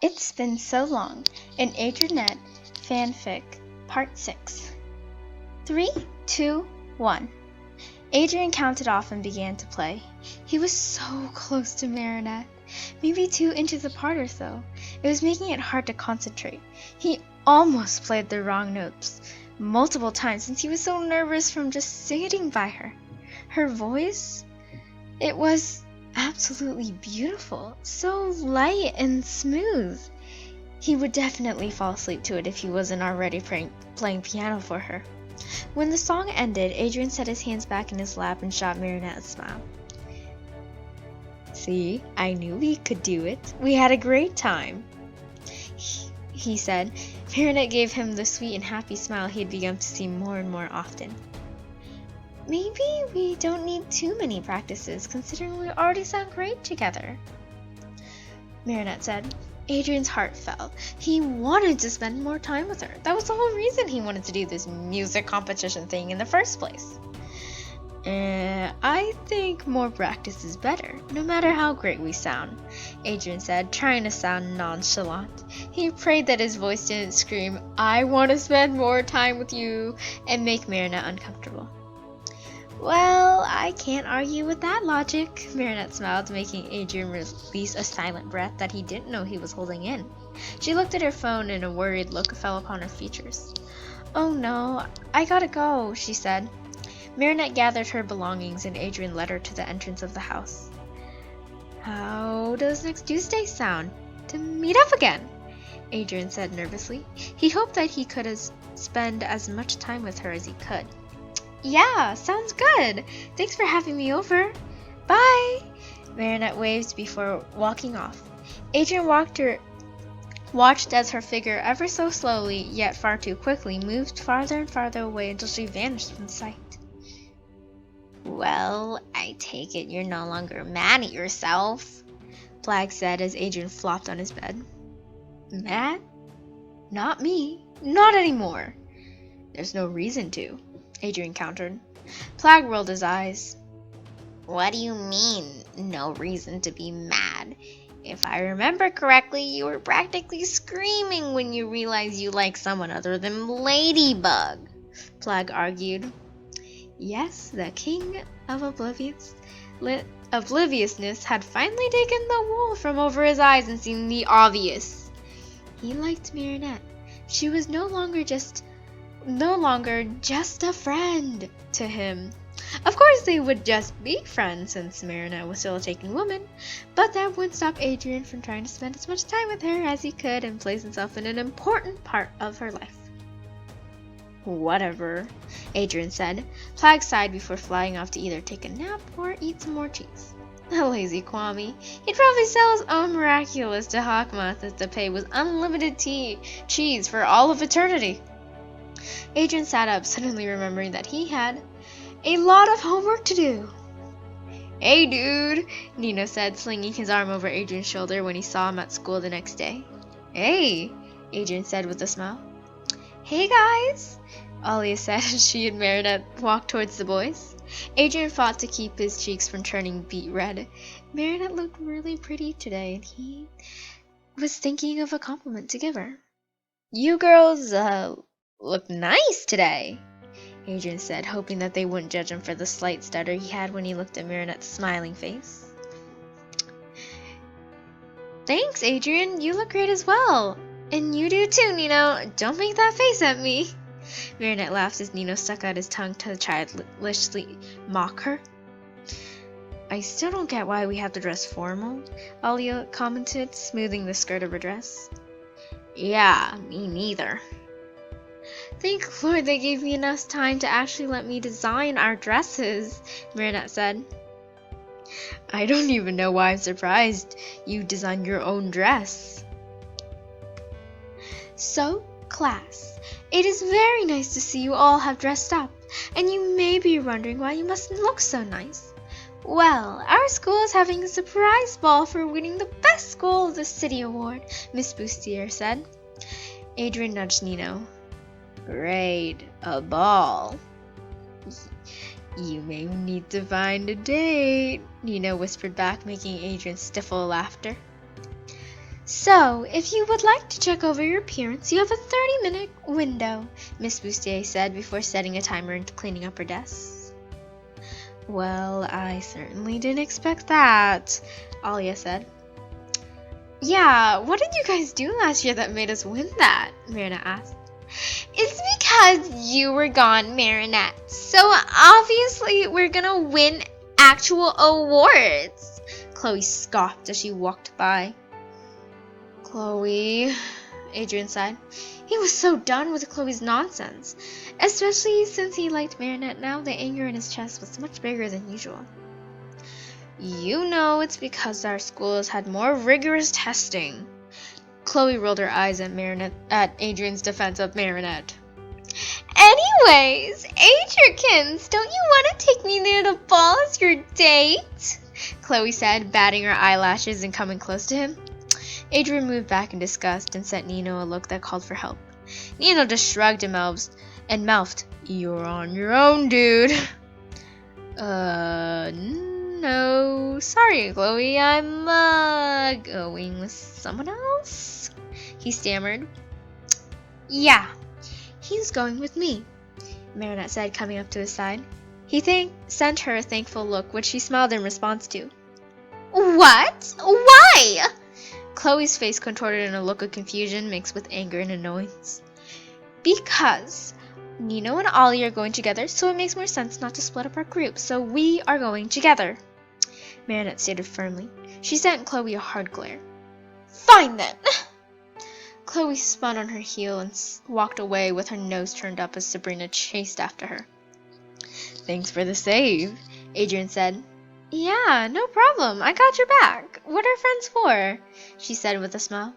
It's Been So Long, an Adrienette Fanfic, Part 6. 3, 2, 1. Adrien counted off and began to play. He was so close to Marinette, maybe 2 inches apart or so. It was making it hard to concentrate. He almost played the wrong notes multiple times since he was so nervous from just sitting by her. Her voice, it was absolutely beautiful, so light and smooth. He would definitely fall asleep to it if he wasn't already playing piano for her. When the song ended, Adrien set his hands back in his lap and shot Marinette a smile. "See, I knew we could do it. We had a great time," he said. Marinette gave him the sweet and happy smile he had begun to see more and more often. "Maybe we don't need too many practices, considering we already sound great together," Marinette said. Adrien's heart fell. He wanted to spend more time with her. That was the whole reason he wanted to do this music competition thing in the first place. I think more practice is better, no matter how great we sound," Adrien said, trying to sound nonchalant. He prayed that his voice didn't scream, "I want to spend more time with you," and make Marinette uncomfortable. "Well, I can't argue with that logic," Marinette smiled, making Adrien release a silent breath that he didn't know he was holding in. She looked at her phone and a worried look fell upon her features. "Oh no, I gotta go," she said. Marinette gathered her belongings and Adrien led her to the entrance of the house. "How does next Tuesday sound? To meet up again?" Adrien said nervously. He hoped that he could spend as much time with her as he could. "Yeah, sounds good. Thanks for having me over. Bye." Marinette waved before walking off. Adrien watched as her figure ever so slowly, yet far too quickly, moved farther and farther away until she vanished from sight. "Well, I take it you're no longer mad at yourself," Plag said as Adrien flopped on his bed. "Mad? Not me. Not anymore." "There's no reason to," Adrien countered. Plag rolled his eyes. "What do you mean, no reason to be mad? If I remember correctly, you were practically screaming when you realized you liked someone other than Ladybug," Plag argued. Yes, the king of obliviousness had finally taken the wool from over his eyes and seen the obvious. He liked Marinette. She was no longer just a friend to him. Of course they would just be friends since Marinette was still a taken woman, but that wouldn't stop Adrien from trying to spend as much time with her as he could and place himself in an important part of her life. "Whatever," Adrien said. Plag sighed before flying off to either take a nap or eat some more cheese. A lazy Kwame. He'd probably sell his own Miraculous to Hawkmoth if the pay was unlimited cheese for all of eternity. Adrien sat up, suddenly remembering that he had a lot of homework to do. "Hey dude," Nino said, slinging his arm over Adrien's shoulder when he saw him at school the next day. "Hey," Adrien said with a smile. "Hey guys," Alia said as she and Marinette walked towards the boys. Adrien fought to keep his cheeks from turning beet red. Marinette looked really pretty today and he was thinking of a compliment to give her. "You girls, look nice today," Adrien said, hoping that they wouldn't judge him for the slight stutter he had when he looked at Marinette's smiling face. "Thanks, Adrien. You look great as well. And you do too, Nino. Don't make that face at me." Marinette laughed as Nino stuck out his tongue to childishly mock her. "I still don't get why we have to dress formal," Alia commented, smoothing the skirt of her dress. "Yeah, me neither." "Thank Lord they gave me enough time to actually let me design our dresses," Marinette said. "I don't even know why I'm surprised you designed your own dress." "So, class, it is very nice to see you all have dressed up, and you may be wondering why you mustn't look so nice. Well, our school is having a surprise ball for winning the Best School of the City award," Miss Bustier said. Adrien nudged Nino. "Great, a ball. You may need to find a date," Nino whispered back, making Adrien stifle laughter. So, if you would like to check over your appearance, you have a 30-minute window, Miss Bustier said before setting a timer and cleaning up her desk. Well, I certainly didn't expect that, Alia said. Yeah, what did you guys do last year that made us win that? Marinette asked. It's because you were gone, Marinette. So obviously we're gonna win actual awards, Chloe scoffed as she walked by. Chloe, Adrien sighed. He was so done with Chloe's nonsense. Especially since he liked Marinette now, the anger in his chest was much bigger than usual. You know it's because our school has had more rigorous testing. Chloe rolled her eyes at Adrien's defense of Marinette. Anyways, Adrikins, don't you want to take me near the ball as your date? Chloe said, batting her eyelashes and coming close to him. Adrien moved back in disgust and sent Nino a look that called for help. Nino just shrugged and mouthed, You're on your own, dude. No, sorry, Chloe, I'm, going with someone else? He stammered. Yeah, he's going with me, Marinette said, coming up to his side. He sent her a thankful look, which she smiled in response to. What? Why? Chloe's face contorted in a look of confusion mixed with anger and annoyance. Because Nino and Ollie are going together, so it makes more sense not to split up our group, so we are going together, Marinette stated firmly. She sent Chloe a hard glare. Fine then! Chloe spun on her heel and walked away with her nose turned up as Sabrina chased after her. Thanks for the save, Adrien said. Yeah, no problem. I got your back. What are friends for? She said with a smile.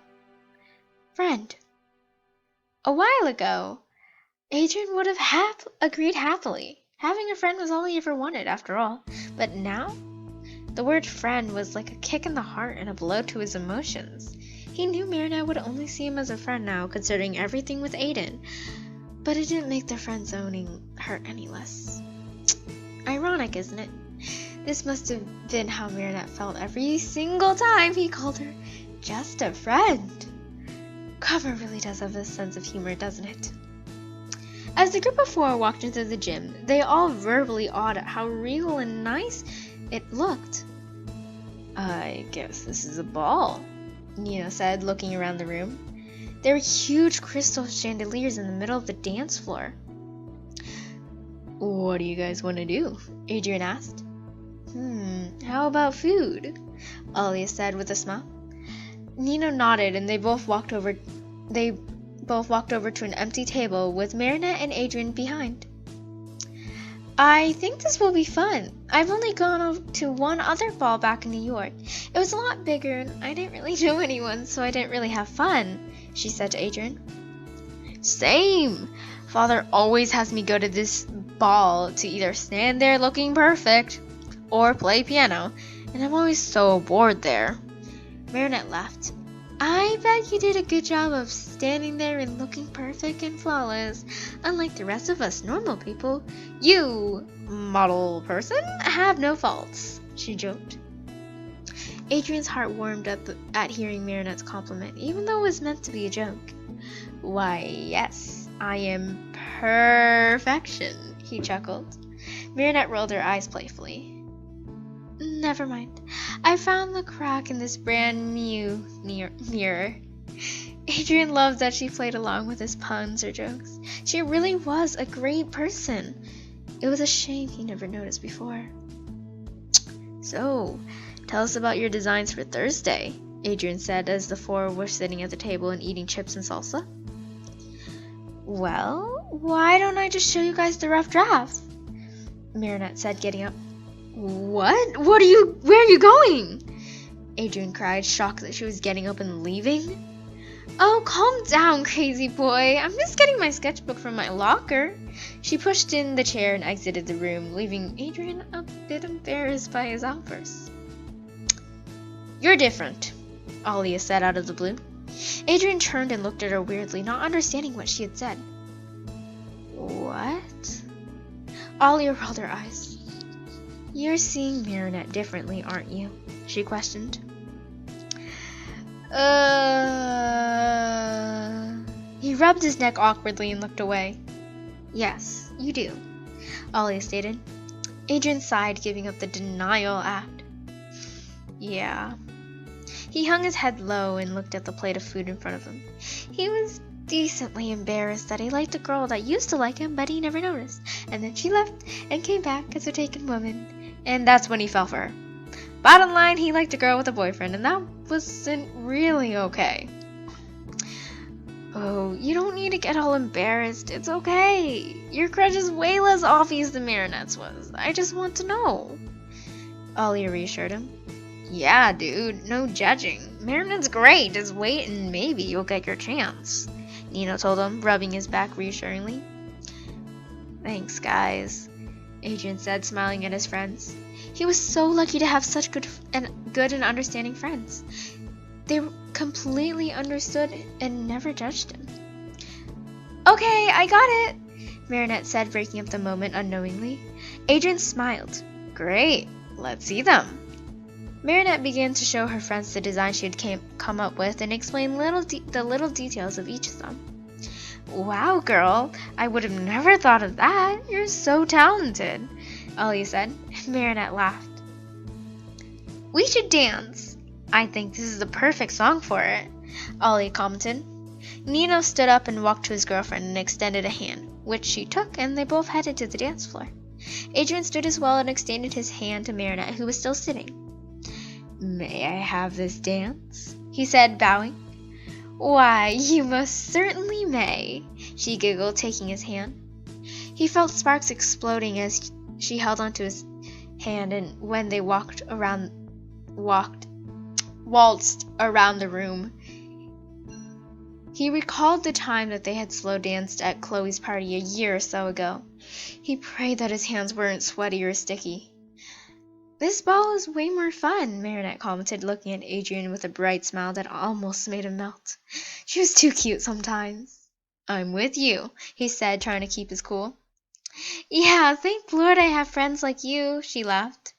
Friend. A while ago, Adrien would have agreed happily. Having a friend was all he ever wanted, after all. But now, the word friend was like a kick in the heart and a blow to his emotions. He knew Marinette would only see him as a friend now, considering everything with Aiden. But it didn't make their friend zoning hurt any less. Ironic, isn't it? This must have been how Marinette felt every single time he called her just a friend. Carver really does have a sense of humor, doesn't it? As the group of four walked into the gym, they all verbally awed at how real and nice it looked. I guess this is a ball, Nino said, looking around the room. There were huge crystal chandeliers in the middle of the dance floor. What do you guys want to do? Adrien asked. How about food? Alia said with a smile. Nino nodded and they both walked over to an empty table with Marinette and Adrien behind. I think this will be fun. I've only gone to one other ball back in New York. It was a lot bigger and I didn't really know anyone, so I didn't really have fun, she said to Adrien. Same. Father always has me go to this ball to either stand there looking perfect or play piano, and I'm always so bored there. Marinette laughed. I bet you did a good job of standing there and looking perfect and flawless, unlike the rest of us normal people. You, model person, have no faults, she joked. Adrien's heart warmed up at hearing Marinette's compliment, even though it was meant to be a joke. Why, yes, I am perfection, he chuckled. Marinette rolled her eyes playfully. Never mind. I found the crack in this brand new mirror. Adrien loved that she played along with his puns or jokes. She really was a great person. It was a shame he never noticed before. So, tell us about your designs for Thursday, Adrien said as the four were sitting at the table and eating chips and salsa. Well, why don't I just show you guys the rough draft? Marinette said, getting up. What? Where are you going? Adrien cried, shocked that she was getting up and leaving. Oh, calm down, crazy boy. I'm just getting my sketchbook from my locker. She pushed in the chair and exited the room, leaving Adrien a bit embarrassed by his outburst. You're different, Alia said out of the blue. Adrien turned and looked at her weirdly, not understanding what she had said. What? Alia rolled her eyes. You're seeing Marinette differently, aren't you? She questioned. He rubbed his neck awkwardly and looked away. Yes, you do, Ollie stated. Adrian sighed, giving up the denial act. Yeah. He hung his head low and looked at the plate of food in front of him. He was decently embarrassed that he liked a girl that used to like him, but he never noticed. And then she left and came back as a taken woman. And that's when he fell for her. Bottom line, he liked a girl with a boyfriend, and that wasn't really okay. Oh, you don't need to get all embarrassed. It's okay. Your crush is way less obvious than Marinette's was. I just want to know. Ollie reassured him. Yeah, dude, no judging. Marinette's great. Just wait and maybe you'll get your chance, Nino told him, rubbing his back reassuringly. Thanks, guys, Adrian said, smiling at his friends. He was so lucky to have such good and understanding friends. They completely understood and never judged him. Okay, I got it, Marinette said, breaking up the moment unknowingly. Adrian smiled. Great, let's see them. Marinette began to show her friends the design she had come up with and explain the little details of each of them. Wow, girl, I would have never thought of that. You're so talented, Ollie said. Marinette laughed. We should dance. I think this is the perfect song for it, Ollie commented. Nino stood up and walked to his girlfriend and extended a hand, which she took, and they both headed to the dance floor. Adrian stood as well and extended his hand to Marinette, who was still sitting. May I have this dance? He said, bowing. Why, you most certainly may, she giggled, taking his hand. He felt sparks exploding as she held onto his hand, and when they waltzed around the room. He recalled the time that they had slow danced at Chloe's party a year or so ago. He prayed that his hands weren't sweaty or sticky. This ball is way more fun, Marinette commented, looking at Adrian with a bright smile that almost made him melt. She was too cute sometimes. I'm with you, he said, trying to keep his cool. Yeah, thank Lord I have friends like you, she laughed.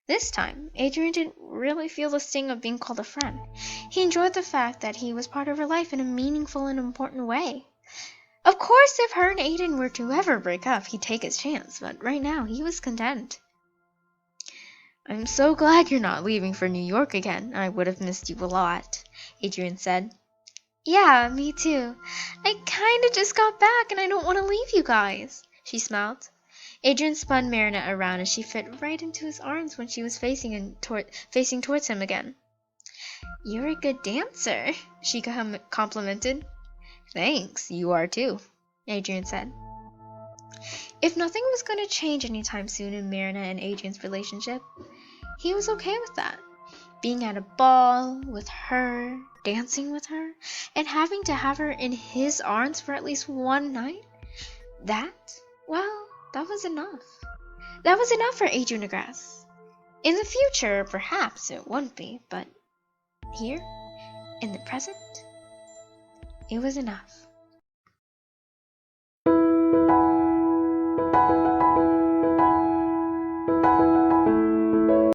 This time, Adrian didn't really feel the sting of being called a friend. He enjoyed the fact that he was part of her life in a meaningful and important way. Of course, if her and Aiden were to ever break up, he'd take his chance, but right now he was content. I'm so glad you're not leaving for New York again. I would have missed you a lot, Adrian said. Yeah, me too. I kinda just got back and I don't want to leave you guys, she smiled. Adrian spun Marinette around and she fit right into his arms when she was facing towards him again. You're a good dancer, she complimented. Thanks, you are too, Adrian said. If nothing was going to change anytime soon in Marinette and Adrian's relationship, he was okay with that. Being at a ball with her, dancing with her, and having to have her in his arms for at least one night, that was enough. That was enough for Adrian DeGrasse. In the future, perhaps it wouldn't be, but here, in the present, it was enough.